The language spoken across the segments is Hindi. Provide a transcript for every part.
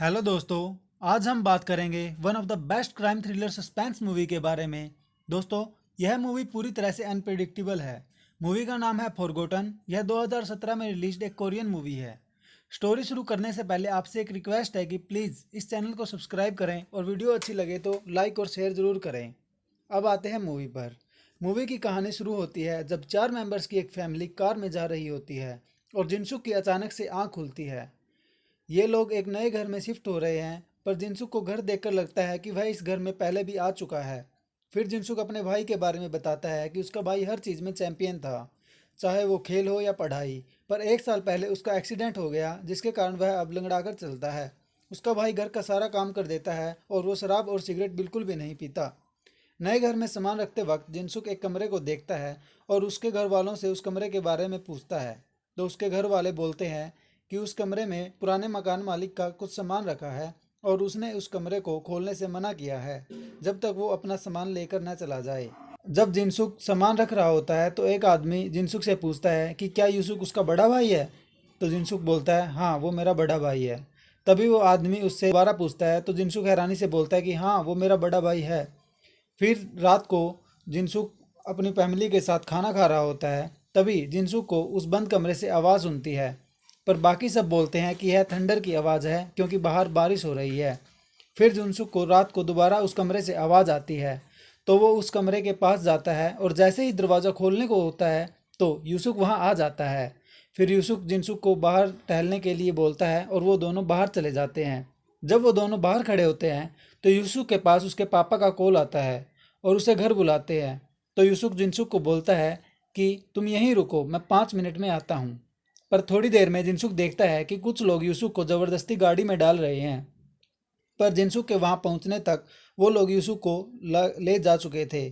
हेलो दोस्तों। आज हम बात करेंगे one of the best crime thriller suspense movie के बारे में। दोस्तों, यह मूवी पूरी तरह से अनप्रिडिक्टेबल है। मूवी का नाम है फॉरगॉटन। यह 2017 में रिलीज्ड एक कोरियन मूवी है। स्टोरी शुरू करने से पहले आपसे एक रिक्वेस्ट है कि प्लीज़ इस चैनल को सब्सक्राइब करें और वीडियो अच्छी लगे तो लाइक और शेयर ज़रूर करें। अब आते हैं मूवी पर। मूवी की कहानी शुरू होती है जब 4 मेंबर्स की एक फैमिली कार में जा रही होती है और जिनसुक की अचानक से आँख खुलती है। ये लोग एक नए घर में शिफ्ट हो रहे हैं, पर जिनसुक को घर देखकर लगता है कि वह इस घर में पहले भी आ चुका है। फिर जिनसुक अपने भाई के बारे में बताता है कि उसका भाई हर चीज़ में चैंपियन था, चाहे वो खेल हो या पढ़ाई। पर 1 साल पहले उसका एक्सीडेंट हो गया जिसके कारण वह अब लंगड़ाकर चलता है। उसका भाई घर का सारा काम कर देता है और वो शराब और सिगरेट बिल्कुल भी नहीं पीता। नए घर में सामान रखते वक्त जिनसुक एक कमरे को देखता है और उसके घर वालों से उस कमरे के बारे में पूछता है। तो उसके घर वाले बोलते हैं कि उस कमरे में पुराने मकान मालिक का कुछ सामान रखा है और उसने उस कमरे को खोलने से मना किया है जब तक वो अपना सामान लेकर न चला जाए। जब जिनसुक सामान रख रहा होता है तो एक आदमी जिनसुक से पूछता है कि क्या यूसुक उसका बड़ा भाई है। तो जिनसुक बोलता है हाँ, वो मेरा बड़ा भाई है। तभी वो आदमी उससे दोबारा पूछता है तो जिनसुक हैरानी से बोलता है कि हाँ, वो मेरा बड़ा भाई है। फिर रात को जिनसुक अपनी फैमिली के साथ खाना खा रहा होता है। तभी जिनसुक को उस बंद कमरे से आवाज़ सुनती है, पर बाकी सब बोलते हैं कि यह थंडर की आवाज़ है क्योंकि बाहर बारिश हो रही है। फिर जिनसुक को रात को दोबारा उस कमरे से आवाज़ आती है, तो वो उस कमरे के पास जाता है और जैसे ही दरवाज़ा खोलने को होता है तो यूसुक वहाँ आ जाता है। फिर यूसुक जिनसुक को बाहर टहलने के लिए बोलता है और वो दोनों बाहर चले जाते हैं। जब वो दोनों बाहर खड़े होते हैं तो यूसुक के पास उसके पापा का कॉल आता है और उसे घर बुलाते हैं। तो यूसुक जिनसुक को बोलता है कि तुम यहीं रुको, मैं 5 मिनट में आता हूँ। पर थोड़ी देर में जिनसुक देखता है कि कुछ लोग यूसुक को ज़बरदस्ती गाड़ी में डाल रहे हैं। पर जिनसुक के वहां पहुंचने तक वो लोग यूसुक को ले जा चुके थे।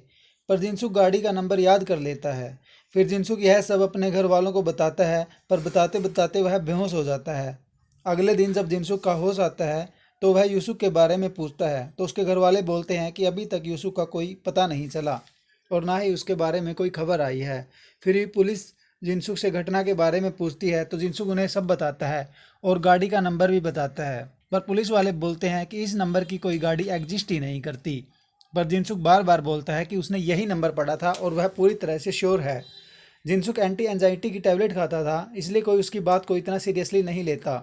पर जिनसुक गाड़ी का नंबर याद कर लेता है। फिर जिनसुक यह सब अपने घर वालों को बताता है, पर बताते बताते वह बेहोश हो जाता है। अगले दिन जब जिनसुक का होश आता है तो वह यूसुक के बारे में पूछता है, तो उसके घर वाले बोलते हैं कि अभी तक यूसुक का कोई पता नहीं चला और ना ही उसके बारे में कोई खबर आई है। फिर ही पुलिस जिनसुक से घटना के बारे में पूछती है तो जिनसुक उन्हें सब बताता है और गाड़ी का नंबर भी बताता है। पर पुलिस वाले बोलते हैं कि इस नंबर की कोई गाड़ी एग्जिस्ट ही नहीं करती। पर जिनसुक बार बार बोलता है कि उसने यही नंबर पढ़ा था और वह पूरी तरह से श्योर है। जिनसुक एंटी एंजाइटी की टैबलेट खाता था, इसलिए कोई उसकी बात को इतना सीरियसली नहीं लेता।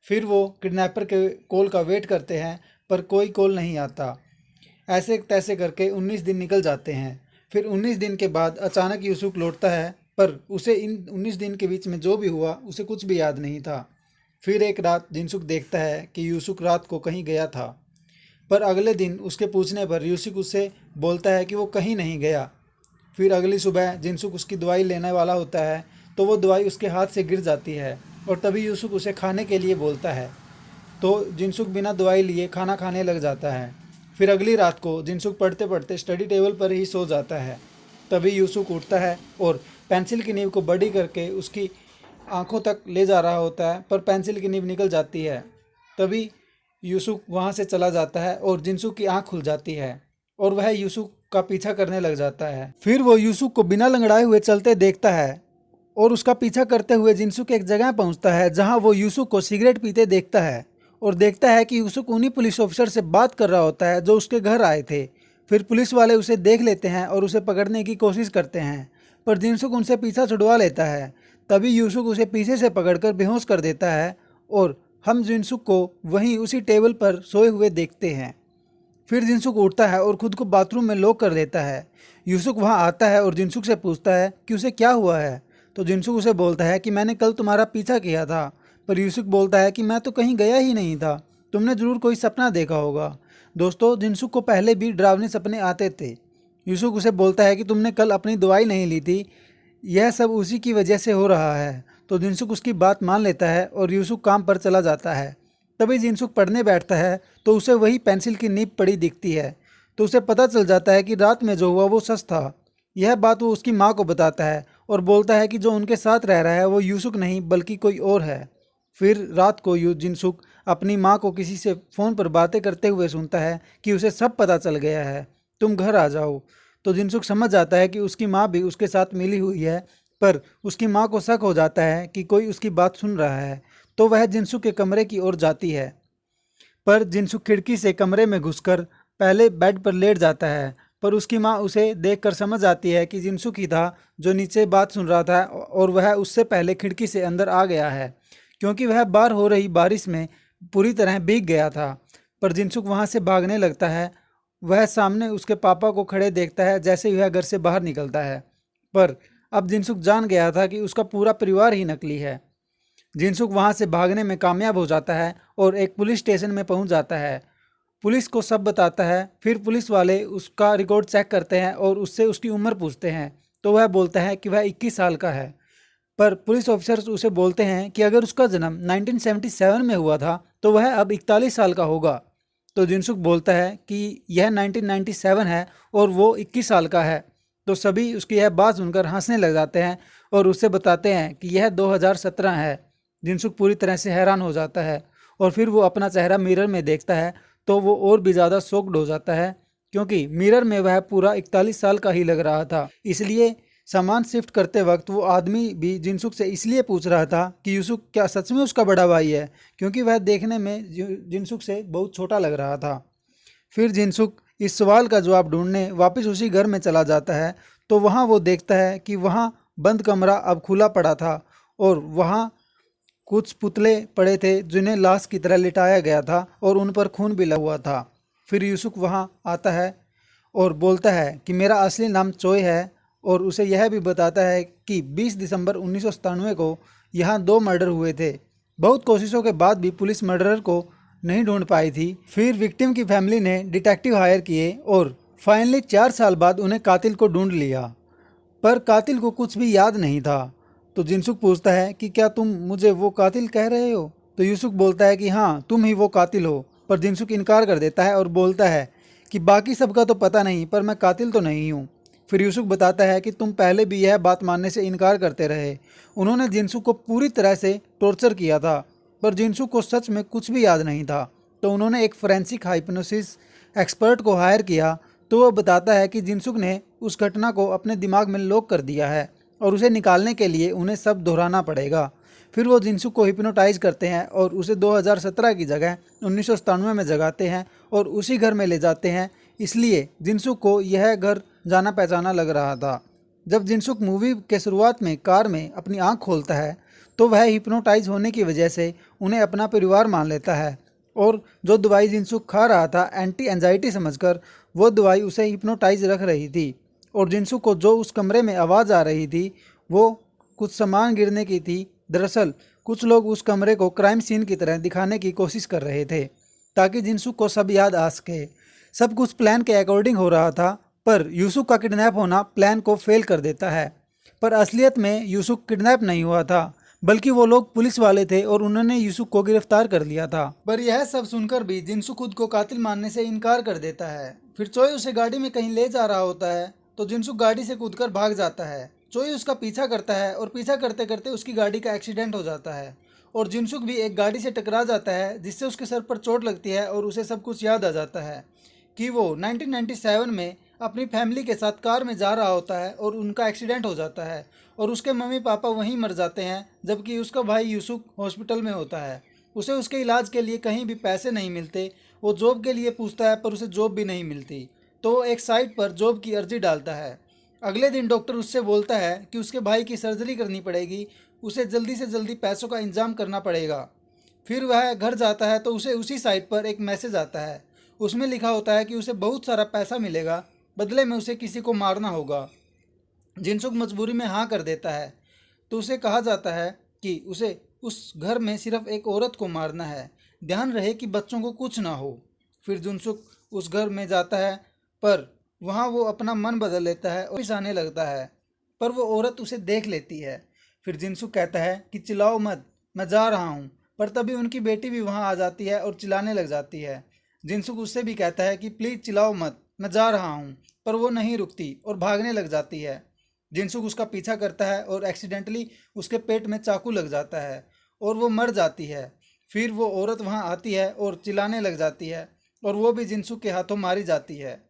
फिर वो किडनैपर के कॉल का वेट करते हैं, पर कोई कॉल नहीं आता। ऐसे तैसे करके 19 दिन निकल जाते हैं। फिर 19 दिन के बाद अचानक यूसुफ लौटता है, पर उसे इन 19 दिन के बीच में जो भी हुआ उसे कुछ भी याद नहीं था। फिर एक रात जिनसुक देखता है कि यूसुफ रात को कहीं गया था, पर अगले दिन उसके पूछने पर यूसुफ उससे बोलता है कि वो कहीं नहीं गया। फिर अगली सुबह जिनसुक उसकी दवाई लेने वाला होता है तो वो दवाई उसके हाथ से गिर जाती है और तभी यूसुफ उसे खाने के लिए बोलता है। तो जिनसुक बिना दवाई लिए खाना खाने लग जाता है। फिर अगली रात को जिनसुक पढ़ते पढ़ते स्टडी टेबल पर ही सो जाता है। तभी यूसुफ उठता है और पेंसिल की नींव को बड़ी करके उसकी आंखों तक ले जा रहा होता है, पर पेंसिल की नींव निकल जाती है। तभी यूसुफ वहाँ से चला जाता है और जिनसुक की आंख खुल जाती है और वह यूसुफ का पीछा करने लग जाता है। फिर वो यूसुफ को बिना लंगड़ाए हुए चलते देखता है और उसका पीछा करते हुए जिनसुक एक जगह पहुंचता है जहां वो यूसुफ को सिगरेट पीते देखता है और देखता है कि यूसुफ उन्हीं पुलिस ऑफिसर से बात कर रहा होता है जो उसके घर आए थे। फिर पुलिस वाले उसे देख लेते हैं और उसे पकड़ने की कोशिश करते हैं, पर जिनसुक उनसे पीछा छुड़वा लेता है। तभी यूसुफ उसे पीछे से पकड़कर बेहोश कर देता है और हम जिनसुक को वहीं उसी टेबल पर सोए हुए देखते हैं। फिर जिनसुक उठता है और खुद को बाथरूम में लॉक कर देता है। यूसुफ वहां आता है और जिनसुक से पूछता है कि उसे क्या हुआ है। तो जिनसुक उसे बोलता है कि मैंने कल तुम्हारा पीछा किया था। पर यूसुफ बोलता है कि मैं तो कहीं गया ही नहीं था, तुमने ज़रूर कोई सपना देखा होगा। दोस्तों, जिनसुक को पहले भी डरावने सपने आते थे। यूसुफ उसे बोलता है कि तुमने कल अपनी दवाई नहीं ली थी, यह सब उसी की वजह से हो रहा है। तो जिनसुक उसकी बात मान लेता है और यूसुफ काम पर चला जाता है। तभी जिनसुक पढ़ने बैठता है तो उसे वही पेंसिल की नीब पड़ी दिखती है। तो उसे पता चल जाता है कि रात में जो हुआ वो सच था। यह बात वो उसकी माँ को बताता है और बोलता है कि जो उनके साथ रह रहा है वो यूसुफ नहीं बल्कि कोई और है। फिर रात को जिनसुक अपनी माँ को किसी से फ़ोन पर बातें करते हुए सुनता है कि उसे सब पता चल गया है, तुम घर आ जाओ। तो जिनसुक समझ जाता है कि उसकी माँ भी उसके साथ मिली हुई है, पर उसकी माँ को शक हो जाता है कि कोई उसकी बात सुन रहा है। तो वह जिनसुक के कमरे की ओर जाती है। पर जिनसुक खिड़की से कमरे में घुसकर पहले बेड पर लेट जाता है, पर उसकी माँ उसे देखकर समझ आती है कि जिनसुक ही था जो नीचे बात सुन रहा था और वह उससे पहले खिड़की से अंदर आ गया है, क्योंकि वह बाहर हो रही बारिश में पूरी तरह भीग गया था। पर जिनसुक वहाँ से भागने लगता है। वह सामने उसके पापा को खड़े देखता है जैसे ही वह घर से बाहर निकलता है। पर अब जिनसुक जान गया था कि उसका पूरा परिवार ही नकली है। जिनसुक वहाँ से भागने में कामयाब हो जाता है और एक पुलिस स्टेशन में पहुँच जाता है। पुलिस को सब बताता है। फिर पुलिस वाले उसका रिकॉर्ड चेक करते हैं और उससे उसकी उम्र पूछते हैं, तो वह बोलता है कि वह 21 साल का है। पर पुलिस ऑफिसर्स उसे बोलते हैं कि अगर उसका जन्म 1977 में हुआ था तो वह अब 41 साल का होगा। तो जिनसुक बोलता है कि यह 1997 है और वो 21 साल का है। तो सभी उसकी यह बात सुनकर हंसने लग जाते हैं और उससे बताते हैं कि यह 2017 है। जिनसुक पूरी तरह से हैरान हो जाता है और फिर वो अपना चेहरा मिरर में देखता है तो वो और भी ज़्यादा शॉक्ड हो जाता है, क्योंकि मिरर में वह पूरा 41 साल का ही लग रहा था। इसलिए सामान शिफ्ट करते वक्त वो आदमी भी जिनसुक से इसलिए पूछ रहा था कि यूसुक क्या सच में उसका बड़ा भाई है, क्योंकि वह देखने में जिनसुक से बहुत छोटा लग रहा था। फिर जिनसुक इस सवाल का जवाब ढूंढने वापस उसी घर में चला जाता है। तो वहाँ वो देखता है कि वहाँ बंद कमरा अब खुला पड़ा था और वहाँ कुछ पुतले पड़े थे जिन्हें लाश की तरह लिटाया गया था और उन पर खून भी लगा हुआ था। फिर यूसुफ वहाँ आता है और बोलता है कि मेरा असली नाम चोय है और उसे यह भी बताता है कि 20 दिसंबर 1997 को यहाँ 2 मर्डर हुए थे। बहुत कोशिशों के बाद भी पुलिस मर्डरर को नहीं ढूंढ पाई थी। फिर विक्टिम की फैमिली ने डिटेक्टिव हायर किए और फाइनली 4 साल बाद उन्हें कातिल को ढूंढ लिया, पर कातिल को कुछ भी याद नहीं था। तो जिनसुक पूछता है कि क्या तुम मुझे वो कातिल कह रहे हो? तो यूसुक बोलता है कि हाँ, तुम ही वो कातिल हो। पर जिनसुक इनकार कर देता है और बोलता है कि बाकी सबका तो पता नहीं, पर मैं कातिल तो नहीं हूँ। फिर यूसुक बताता है कि तुम पहले भी यह बात मानने से इनकार करते रहे। उन्होंने जिनसुक को पूरी तरह से टॉर्चर किया था, पर जिनसुक को सच में कुछ भी याद नहीं था। तो उन्होंने एक फोरेंसिक हाइप्नोसिस एक्सपर्ट को हायर किया। तो वह बताता है कि जिनसुक ने उस घटना को अपने दिमाग में लॉक कर दिया है और उसे निकालने के लिए उन्हें सब दोहराना पड़ेगा। फिर वो जिनसुक को हिप्नोटाइज करते हैं और उसे 2017 की जगह 1997 में जगाते हैं और उसी घर में ले जाते हैं। इसलिए जिनसुक को यह घर जाना पहचाना लग रहा था। जब जिनसुक मूवी के शुरुआत में कार में अपनी आंख खोलता है तो वह हिप्नोटाइज होने की वजह से उन्हें अपना परिवार मान लेता है और जो दवाई जिनसुक खा रहा था एंटी एंजाइटी समझकर, वो दवाई उसे हिप्नोटाइज रख रही थी। और जिनसुक को जो उस कमरे में आवाज़ आ रही थी वो कुछ सामान गिरने की थी। दरअसल कुछ लोग उस कमरे को क्राइम सीन की तरह दिखाने की कोशिश कर रहे थे ताकि जिनसुक को सब याद आ सके। सब कुछ प्लान के अकॉर्डिंग हो रहा था, पर यूसुफ का किडनैप होना प्लान को फेल कर देता है। पर असलियत में यूसुफ किडनैप नहीं हुआ था, बल्कि वो लोग पुलिस वाले थे और उन्होंने यूसुफ को गिरफ्तार कर लिया था। पर यह सब सुनकर भी जिनसुक खुद को कातिल मानने से इनकार कर देता है। फिर चोय उसे गाड़ी में कहीं ले जा रहा होता है तो जिनसुक गाड़ी से कूदकर भाग जाता है। चोई उसका पीछा करता है और पीछा करते करते उसकी गाड़ी का एक्सीडेंट हो जाता है और जिनसुक भी एक गाड़ी से टकरा जाता है जिससे उसके सर पर चोट लगती है और उसे सब कुछ याद आ जाता है कि वो 1997 में अपनी फैमिली के साथ कार में जा रहा होता है और उनका एक्सीडेंट हो जाता है और उसके मम्मी पापा वहीं मर जाते हैं, जबकि उसका भाई यूसुफ हॉस्पिटल में होता है। उसे उसके इलाज के लिए कहीं भी पैसे नहीं मिलते। वो जॉब के लिए पूछता है पर उसे जॉब भी नहीं मिलती, तो वो एक साइट पर जॉब की अर्जी डालता है। अगले दिन डॉक्टर उससे बोलता है कि उसके भाई की सर्जरी करनी पड़ेगी, उसे जल्दी से जल्दी पैसों का इंतजाम करना पड़ेगा। फिर वह घर जाता है तो उसे उसी साइट पर एक मैसेज आता है। उसमें लिखा होता है कि उसे बहुत सारा पैसा मिलेगा, बदले में उसे किसी को मारना होगा। जिनसुक मजबूरी में हाँ कर देता है। तो उसे कहा जाता है कि उसे उस घर में सिर्फ एक औरत को मारना है, ध्यान रहे कि बच्चों को कुछ ना हो। फिर जिनसुक उस घर में जाता है, पर वहाँ वो अपना मन बदल लेता है और वापस आने लगता है, पर वो औरत उसे देख लेती है। फिर जिनसुक कहता है कि चिल्लाओ मत, मैं जा रहा हूँ। पर तभी उनकी बेटी भी वहाँ आ जाती है और चिल्लाने लग जाती है। जिनसुक उससे भी कहता है कि प्लीज़ चिल्लाओ मत, मैं जा रहा हूँ, पर वो नहीं रुकती और भागने लग जाती है। जिनसुक उसका पीछा करता है और एक्सीडेंटली उसके पेट में चाकू लग जाता है और वो मर जाती है। फिर वो औरत वहाँ आती है और चिल्लाने लग जाती है और वो भी जिनसुक के हाथों मारी जाती है।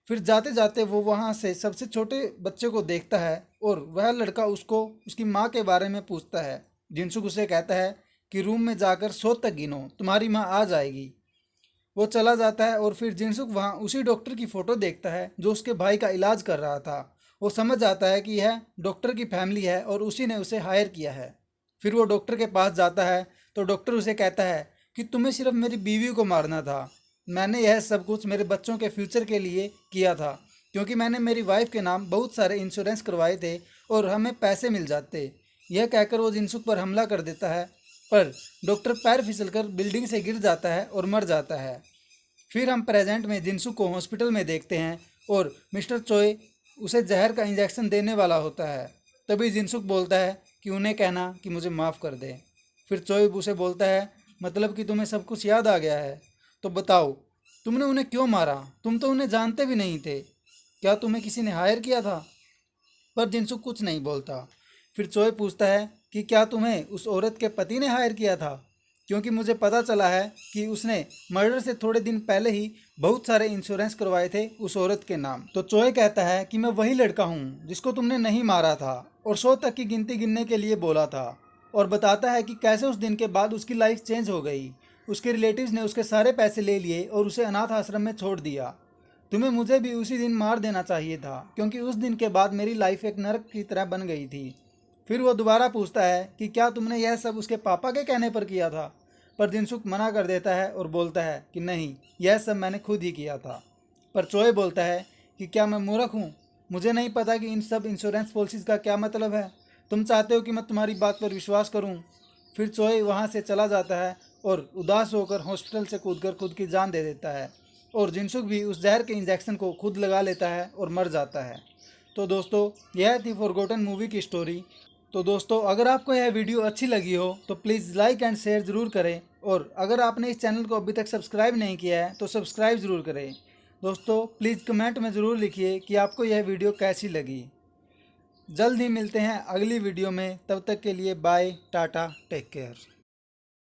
फिर जाते जाते वो वहाँ से सबसे छोटे बच्चे को देखता है और वह लड़का उसको उसकी माँ के बारे में पूछता है। जिनसुक उसे कहता है कि रूम में जाकर 100 तक गिनो, तुम्हारी माँ आ जाएगी। वो चला जाता है और फिर जिनसुक वहाँ उसी डॉक्टर की फ़ोटो देखता है जो उसके भाई का इलाज कर रहा था। वो समझ आता है कि यह डॉक्टर की फैमिली है और उसी ने उसे हायर किया है। फिर वो डॉक्टर के पास जाता है तो डॉक्टर उसे कहता है कि तुम्हें सिर्फ मेरी बीवी को मारना था। मैंने यह सब कुछ मेरे बच्चों के फ्यूचर के लिए किया था, क्योंकि मैंने मेरी वाइफ के नाम बहुत सारे इंश्योरेंस करवाए थे और हमें पैसे मिल जाते। यह कहकर वो जिनसुक पर हमला कर देता है, पर डॉक्टर पैर फिसलकर बिल्डिंग से गिर जाता है और मर जाता है। फिर हम प्रेजेंट में जिनसुक को हॉस्पिटल में देखते हैं और मिस्टर चोय उसे जहर का इंजेक्शन देने वाला होता है। तभी जिनसुक बोलता है कि उन्हें कहना कि मुझे माफ़ कर दे। फिर चोय उसे बोलता है, मतलब कि तुम्हें सब कुछ याद आ गया है, तो बताओ तुमने उन्हें क्यों मारा? तुम तो उन्हें जानते भी नहीं थे। क्या तुम्हें किसी ने हायर किया था? पर जिनसुक कुछ नहीं बोलता। फिर चोय पूछता है कि क्या तुम्हें उस औरत के पति ने हायर किया था? क्योंकि मुझे पता चला है कि उसने मर्डर से थोड़े दिन पहले ही बहुत सारे इंश्योरेंस करवाए थे उस औरत के नाम। तो चोय कहता है कि मैं वही लड़का हूँ जिसको तुमने नहीं मारा था, और 100 तक की गिनती गिनने के लिए बोला था। और बताता है कि कैसे उस दिन के बाद उसकी लाइफ चेंज हो गई। उसके रिलेटिव्स ने उसके सारे पैसे ले लिए और उसे अनाथ आश्रम में छोड़ दिया। तुम्हें मुझे भी उसी दिन मार देना चाहिए था, क्योंकि उस दिन के बाद मेरी लाइफ एक नरक की तरह बन गई थी। फिर वो दोबारा पूछता है कि क्या तुमने यह सब उसके पापा के कहने पर किया था? पर जिनसुक मना कर देता है और बोलता है कि नहीं, यह सब मैंने खुद ही किया था। पर चोय बोलता है कि क्या मैं मूर्ख हूँ? मुझे नहीं पता कि इन सब इंश्योरेंस पॉलिसीज़ का क्या मतलब है। तुम चाहते हो कि मैं तुम्हारी बात पर विश्वास करूँ? फिर चोय वहाँ से चला जाता है और उदास होकर हॉस्पिटल से कूदकर खुद की जान दे देता है। और जिनसुक भी उस जहर के इंजेक्शन को खुद लगा लेता है और मर जाता है। तो दोस्तों, यह थी फॉरगॉटन मूवी की स्टोरी। तो दोस्तों, अगर आपको यह वीडियो अच्छी लगी हो तो प्लीज़ लाइक एंड शेयर ज़रूर करें, और अगर आपने इस चैनल को अभी तक सब्सक्राइब नहीं किया है तो सब्सक्राइब ज़रूर करें। दोस्तों, प्लीज़ कमेंट में ज़रूर लिखिए कि आपको यह वीडियो कैसी लगी। जल्द ही मिलते हैं अगली वीडियो में, तब तक के लिए बाय, टाटा, टेक केयर।